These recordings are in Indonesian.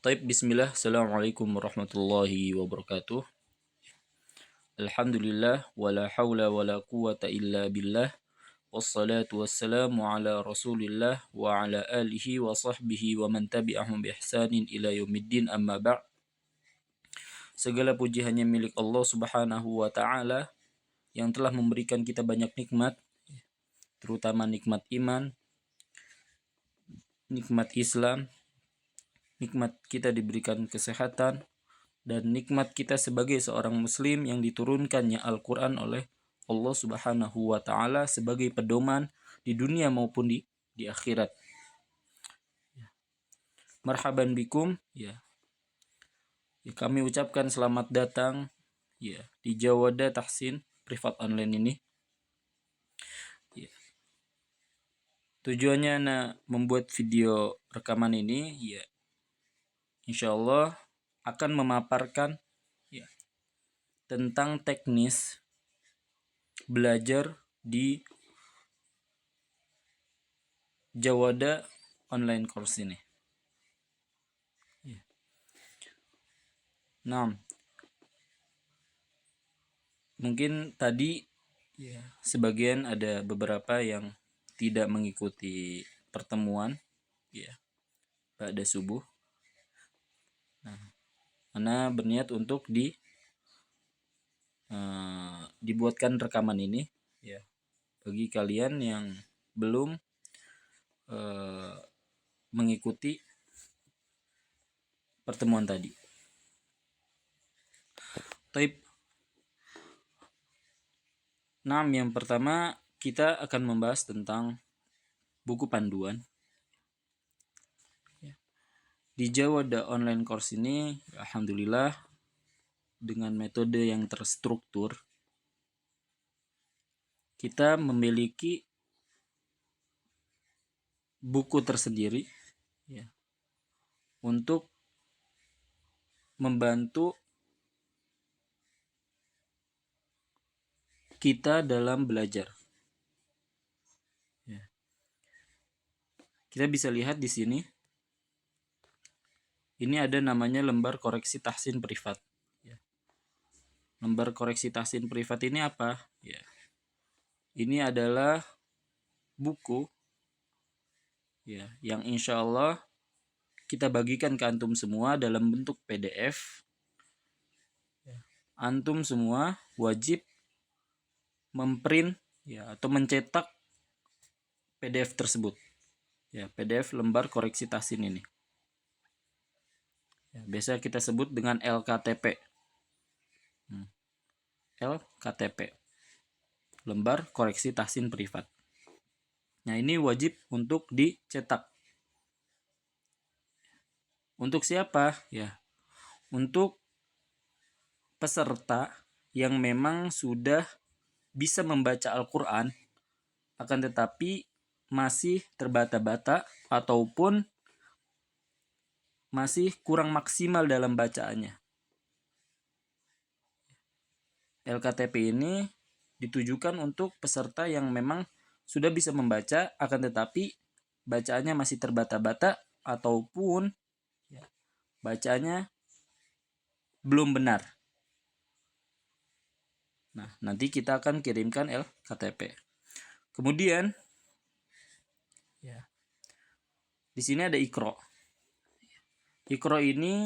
Taib bismillah, assalamualaikum warahmatullahi wabarakatuh. Alhamdulillah, wala hawla wala quwata illa billah. Wassalatu wassalamu ala rasulillah wa ala alihi wa sahbihi wa man tabi'ahum bi ihsanin ila yaumiddin amma ba'. Segala puji hanya milik Allah subhanahu wa ta'ala yang telah memberikan kita banyak nikmat, terutama nikmat iman, nikmat Islam, nikmat kita diberikan kesehatan, dan nikmat kita sebagai seorang muslim yang diturunkannya Al-Quran oleh Allah subhanahu wa ta'ala sebagai pedoman di dunia maupun di akhirat. Marhaban bikum, kami ucapkan selamat datang di Jawada Tahsin Privat Online ini. Tujuannya membuat video rekaman ini insya Allah akan memaparkan tentang teknis belajar di Jawada online course ini. Nah, mungkin tadi sebagian ada beberapa yang tidak mengikuti pertemuan pada subuh. Ana berniat untuk dibuatkan rekaman ini bagi kalian yang belum mengikuti pertemuan tadi. Taib. Yang pertama kita akan membahas tentang buku panduan. Di Jawada online course ini, alhamdulillah dengan metode yang terstruktur, kita memiliki buku tersendiri untuk membantu kita dalam belajar. Kita bisa lihat di sini. Ini ada namanya lembar koreksi tahsin privat. Lembar koreksi tahsin privat ini apa? Ini adalah buku yang insya Allah kita bagikan ke antum semua dalam bentuk PDF. Antum semua wajib memprint atau mencetak PDF tersebut. PDF lembar koreksi tahsin ini. Biasa kita sebut dengan LKTP. LKTP. Lembar koreksi tahsin privat. Nah, ini wajib untuk dicetak. Untuk siapa? Untuk peserta yang memang sudah bisa membaca Al-Quran, akan tetapi masih terbata-bata ataupun masih kurang maksimal dalam bacaannya. LKTP ini ditujukan untuk peserta yang memang sudah bisa membaca, akan tetapi bacaannya masih terbata-bata ataupun bacaannya belum benar. Nah, nanti kita akan kirimkan LKTP. Kemudian di sini ada Iqra. Iqra ini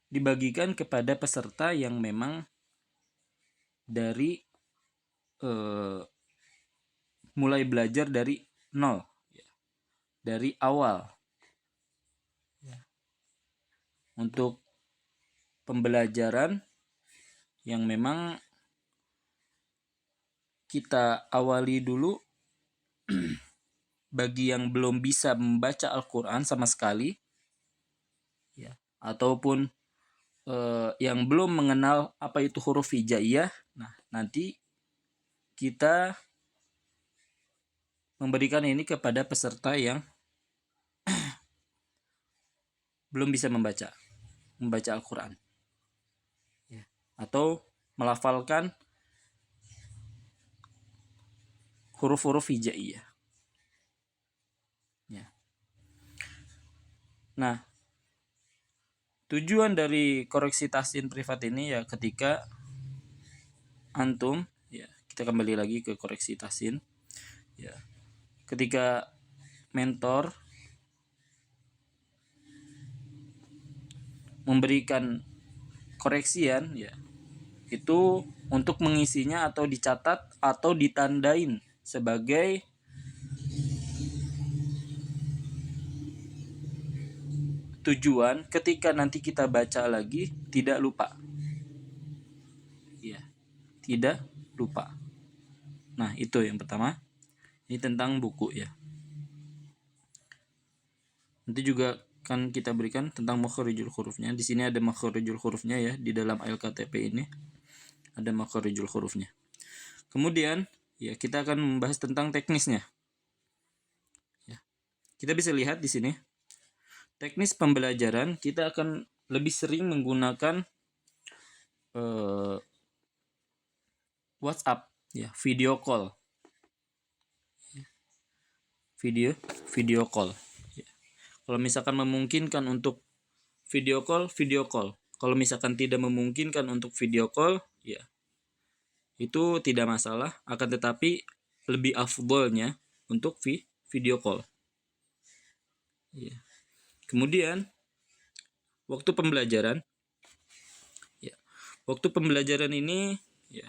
dibagikan kepada peserta yang memang dari mulai belajar dari nol, dari awal. Untuk pembelajaran yang memang kita awali dulu bagi yang belum bisa membaca Al-Quran sama sekali, ataupun yang belum mengenal apa itu huruf hijaiyah. Nah, nanti kita memberikan ini kepada peserta yang belum bisa membaca Al-Quran atau melafalkan huruf-huruf hijaiyah. Nah, tujuan dari koreksi tahsin privat ini ya ketika antum, ya kita kembali lagi ke koreksi tahsin, ya ketika mentor memberikan koreksian, ya itu untuk mengisinya atau dicatat atau ditandain sebagai tujuan ketika nanti kita baca lagi tidak lupa, ya tidak lupa. Nah itu yang pertama, ini tentang buku ya. Nanti juga kan kita berikan tentang makharijul hurufnya. Di sini ada makharijul hurufnya ya, di dalam LKTP ini ada makharijul hurufnya. Kemudian ya kita akan membahas tentang teknisnya. Ya. Kita bisa lihat di sini teknis pembelajaran kita akan lebih sering menggunakan WhatsApp ya, video call. Video call. Ya. Kalau misalkan memungkinkan untuk video call. Kalau misalkan tidak memungkinkan untuk video call, ya itu tidak masalah, akan tetapi lebih afdolnya untuk video call. Ya. Kemudian waktu pembelajaran, ya waktu pembelajaran ini, ya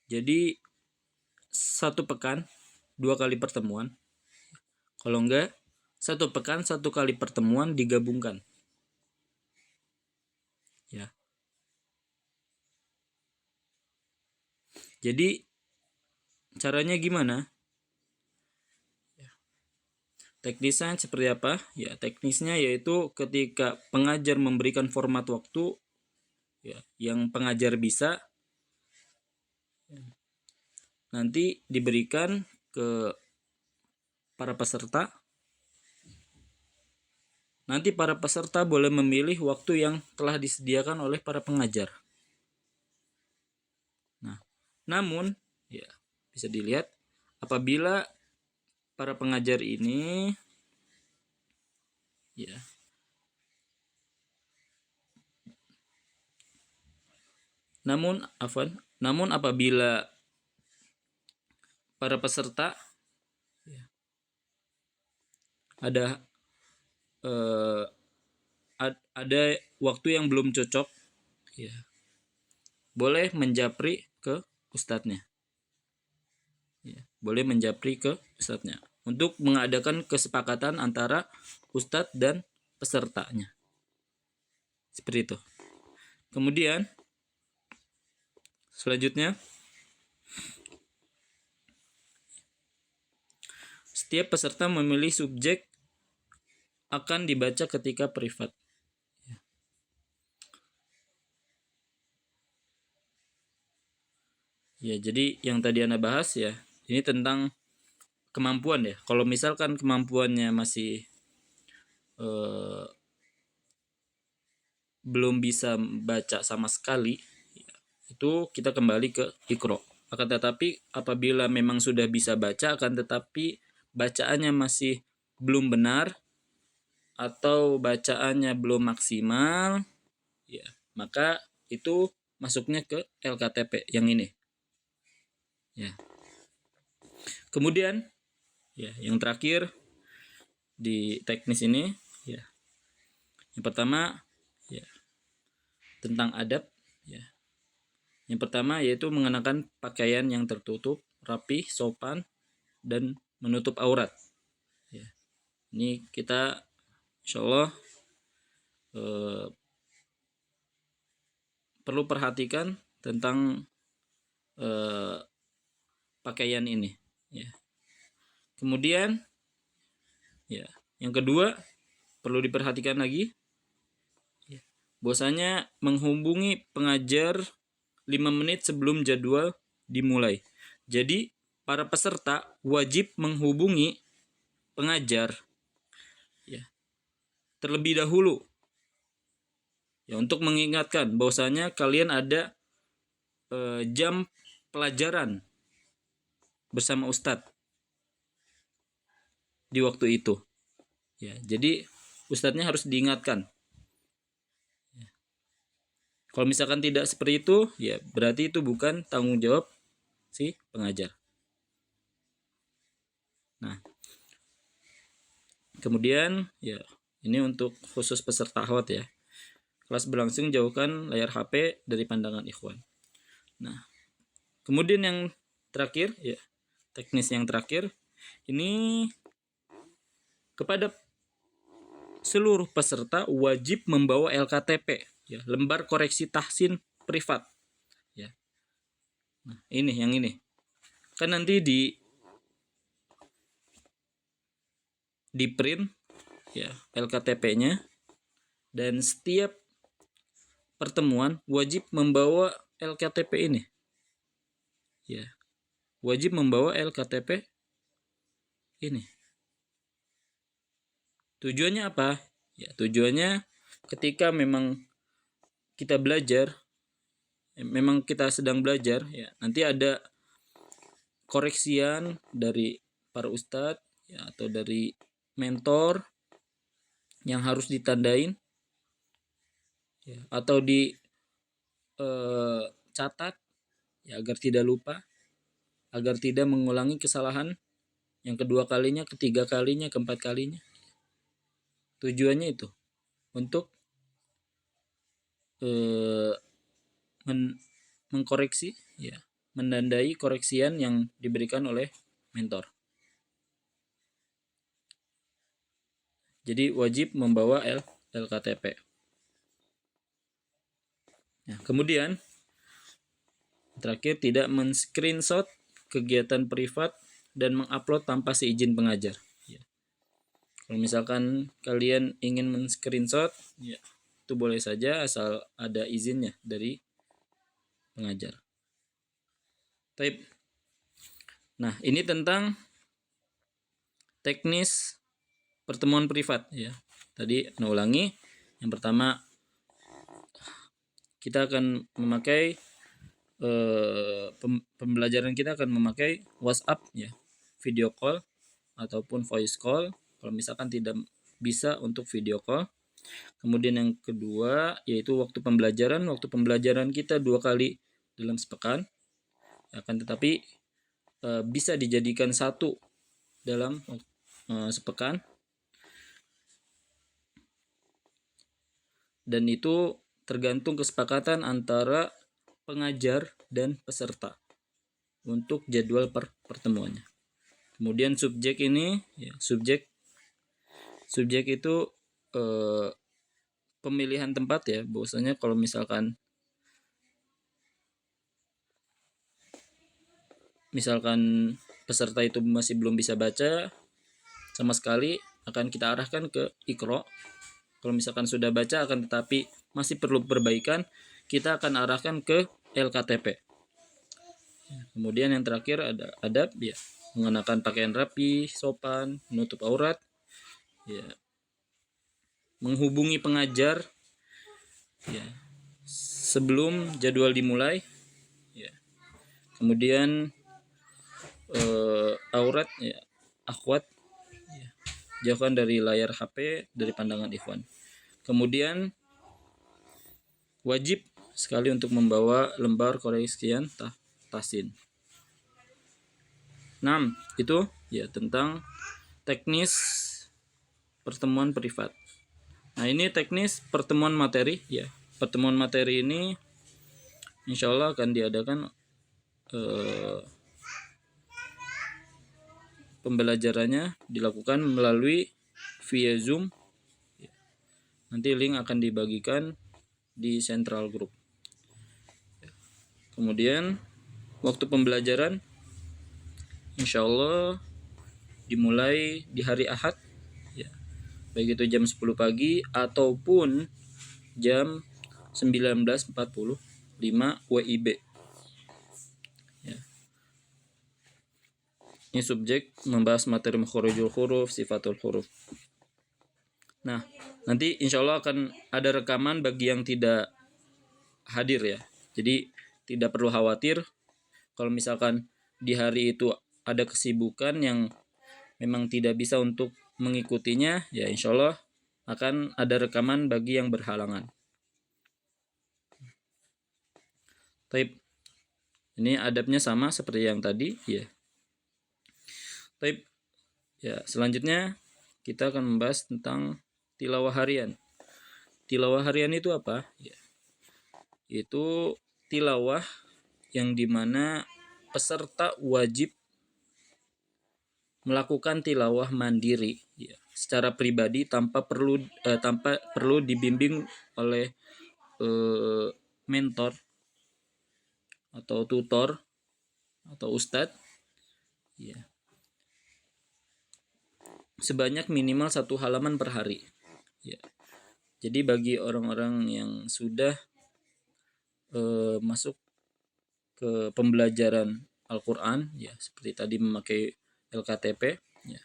jadi 1 pekan 2 kali pertemuan. Kalau enggak 1 pekan 1 kali pertemuan digabungkan. Ya. Jadi caranya gimana? Teknisnya seperti apa? Ya, teknisnya yaitu ketika pengajar memberikan format waktu, ya, yang pengajar bisa nanti diberikan ke para peserta. Nanti para peserta boleh memilih waktu yang telah disediakan oleh para pengajar. Nah, namun ya bisa dilihat apabila para pengajar ini ya namun apabila para peserta ya, ada waktu yang belum cocok, ya boleh menjapri ke ustadznya. Ya, boleh menjapri ke ustadznya untuk mengadakan kesepakatan antara ustadz dan pesertanya. Seperti itu. Kemudian selanjutnya, setiap peserta memilih subjek akan dibaca ketika privat. Ya, jadi yang tadi Anda bahas ya, ini tentang kemampuan ya. Kalau misalkan kemampuannya masih belum bisa baca sama sekali, ya, itu kita kembali ke Iqra. Akan tetapi apabila memang sudah bisa baca, akan tetapi bacaannya masih belum benar atau bacaannya belum maksimal, ya maka itu masuknya ke LKTP yang ini. Ya. Kemudian ya yang terakhir di teknis ini, ya yang pertama ya tentang adab, ya yang pertama yaitu mengenakan pakaian yang tertutup, rapi, sopan, dan menutup aurat. Ya. Ini kita insyaallah perlu perhatikan tentang pakaian ini. Ya. Kemudian, ya yang kedua perlu diperhatikan lagi, ya, bahwasanya menghubungi pengajar 5 menit sebelum jadwal dimulai. Jadi para peserta wajib menghubungi pengajar ya terlebih dahulu ya untuk mengingatkan bahwasanya kalian ada jam pelajaran bersama ustadz di waktu itu. Ya, jadi ustadznya harus diingatkan. Kalau misalkan tidak seperti itu, ya berarti itu bukan tanggung jawab si pengajar. Nah, kemudian ya ini untuk khusus peserta HOT ya. Kelas berlangsung, jauhkan layar HP dari pandangan ikhwan. Nah, kemudian yang terakhir ya, teknis yang terakhir ini kepada seluruh peserta wajib membawa LKTP ya, lembar koreksi tahsin privat ya. Nah, ini yang ini. Kan nanti di print ya LKTP-nya, dan setiap pertemuan wajib membawa LKTP ini. Ya. Wajib membawa LKTP ini. Tujuannya apa? Ya, tujuannya ketika memang kita belajar, memang kita sedang belajar ya, nanti ada koreksian dari para ustadz ya, atau dari mentor yang harus ditandain ya, atau catat ya, agar tidak lupa, agar tidak mengulangi kesalahan yang kedua kalinya, ketiga kalinya, keempat kalinya. Tujuannya itu untuk mengkoreksi ya, menandai koreksian yang diberikan oleh mentor. Jadi wajib membawa LKTP. Nah, kemudian terakhir, tidak men-screenshot kegiatan privat dan mengupload tanpa seizin pengajar. Ya. Kalau misalkan kalian ingin men-screenshot, ya, itu boleh saja asal ada izinnya dari pengajar. Type. Nah, ini tentang teknis pertemuan privat ya. Tadi saya ulangi. Yang pertama, kita akan memakai pembelajaran kita akan memakai WhatsApp ya, video call ataupun voice call kalau misalkan tidak bisa untuk video call. Kemudian yang kedua yaitu waktu pembelajaran. Waktu pembelajaran kita 2 kali dalam sepekan, akan tetapi bisa dijadikan 1 dalam sepekan, dan itu tergantung kesepakatan antara pengajar dan peserta untuk jadwal pertemuannya. Kemudian subjek ini ya, subjek itu pemilihan tempat ya, bahwasanya kalau misalkan peserta itu masih belum bisa baca sama sekali, akan kita arahkan ke Iqra. Kalau misalkan sudah baca akan tetapi masih perlu perbaikan, kita akan arahkan ke LKTP. Kemudian yang terakhir ada adab ya, mengenakan pakaian rapi, sopan, menutup aurat ya, menghubungi pengajar ya sebelum jadwal dimulai ya. Kemudian aurat ya, akhwat ya, jauhkan dari layar HP, dari pandangan ikhwan. Kemudian wajib sekali untuk membawa lembar koreksian tahsin. 6. Itu ya tentang teknis pertemuan privat. Nah, ini teknis pertemuan materi ya. Pertemuan materi ini insya Allah akan diadakan pembelajarannya dilakukan melalui via Zoom. Nanti link akan dibagikan di central group. Kemudian waktu pembelajaran insya Allah dimulai di hari Ahad ya, baik itu jam 10 pagi ataupun jam 19.45 WIB ya. Ini subjek membahas materi makharijul huruf, sifatul huruf. Nah, nanti insya Allah akan ada rekaman bagi yang tidak hadir ya. Jadi tidak perlu khawatir kalau misalkan di hari itu ada kesibukan yang memang tidak bisa untuk mengikutinya, ya insya Allah akan ada rekaman bagi yang berhalangan. Taib. Ini adabnya sama seperti yang tadi, ya. Taib. Ya, selanjutnya kita akan membahas tentang tilawah harian. Tilawah harian itu apa? Ya. Itu tilawah yang dimana peserta wajib melakukan tilawah mandiri, ya, secara pribadi tanpa perlu dibimbing oleh mentor atau tutor atau ustadz, ya, sebanyak minimal 1 halaman per hari, ya. Jadi bagi orang-orang yang sudah masuk ke pembelajaran Al-Quran, ya, seperti tadi memakai LKTP, ya,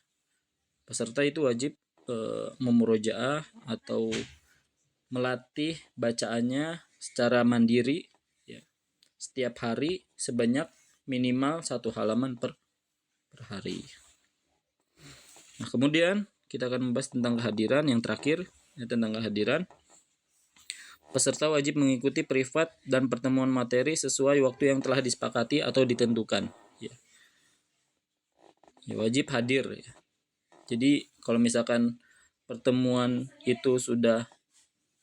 peserta itu wajib memurojaah atau melatih bacaannya secara mandiri, ya, setiap hari sebanyak minimal 1 halaman per hari. Nah, kemudian kita akan membahas tentang kehadiran yang terakhir, ya, tentang kehadiran. Peserta wajib mengikuti privat dan pertemuan materi sesuai waktu yang telah disepakati atau ditentukan. Ya, wajib hadir. Ya. Jadi kalau misalkan pertemuan itu sudah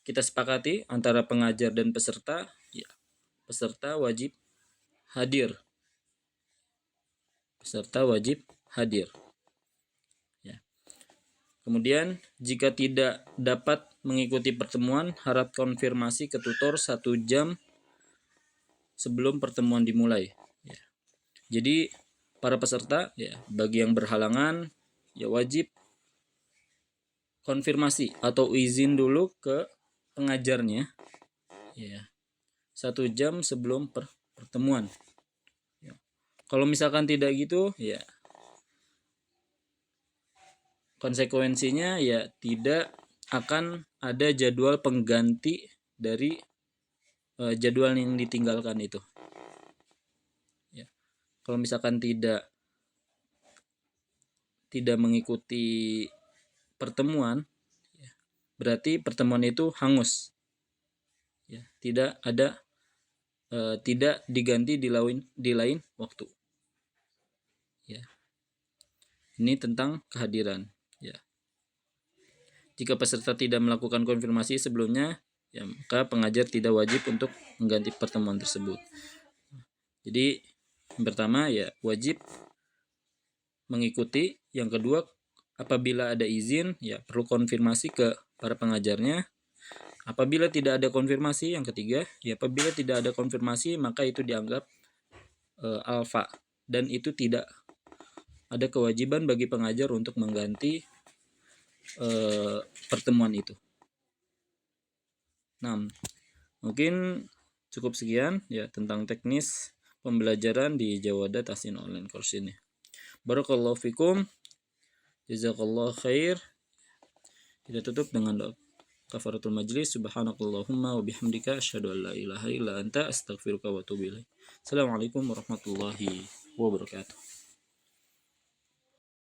kita sepakati antara pengajar dan peserta, ya, peserta wajib hadir. Peserta wajib hadir. Ya. Kemudian jika tidak dapat mengikuti pertemuan, harap konfirmasi ke tutor 1 jam sebelum pertemuan dimulai. Ya. Jadi para peserta, ya, bagi yang berhalangan, ya wajib konfirmasi atau izin dulu ke pengajarnya, ya, 1 jam sebelum pertemuan. Ya. Kalau misalkan tidak gitu, ya konsekuensinya ya tidak akan ada jadwal pengganti dari jadwal yang ditinggalkan itu. Ya. Kalau misalkan tidak mengikuti pertemuan, ya, berarti pertemuan itu hangus. Ya, tidak ada tidak diganti di lain waktu. Ya. Ini tentang kehadiran. Ya. Jika peserta tidak melakukan konfirmasi sebelumnya, ya, maka pengajar tidak wajib untuk mengganti pertemuan tersebut. Jadi yang pertama, ya wajib mengikuti. Yang kedua, apabila ada izin, ya perlu konfirmasi ke para pengajarnya. Apabila tidak ada konfirmasi, yang ketiga, ya apabila tidak ada konfirmasi maka itu dianggap alfa, dan itu tidak ada kewajiban bagi pengajar untuk mengganti pertemuan itu. Nah, mungkin cukup sekian, ya, tentang teknis pembelajaran di Jawada Tahsin Online Course ini. Barakallahu fikum, jazakallahu khair. Kita tutup dengan doa kafaratul majlis. Subhanakallahumma wa bihamdika asyhadu an la ilaha illa anta astaghfiruka wa atubu ilaik. Assalamualaikum warahmatullahi wabarakatuh.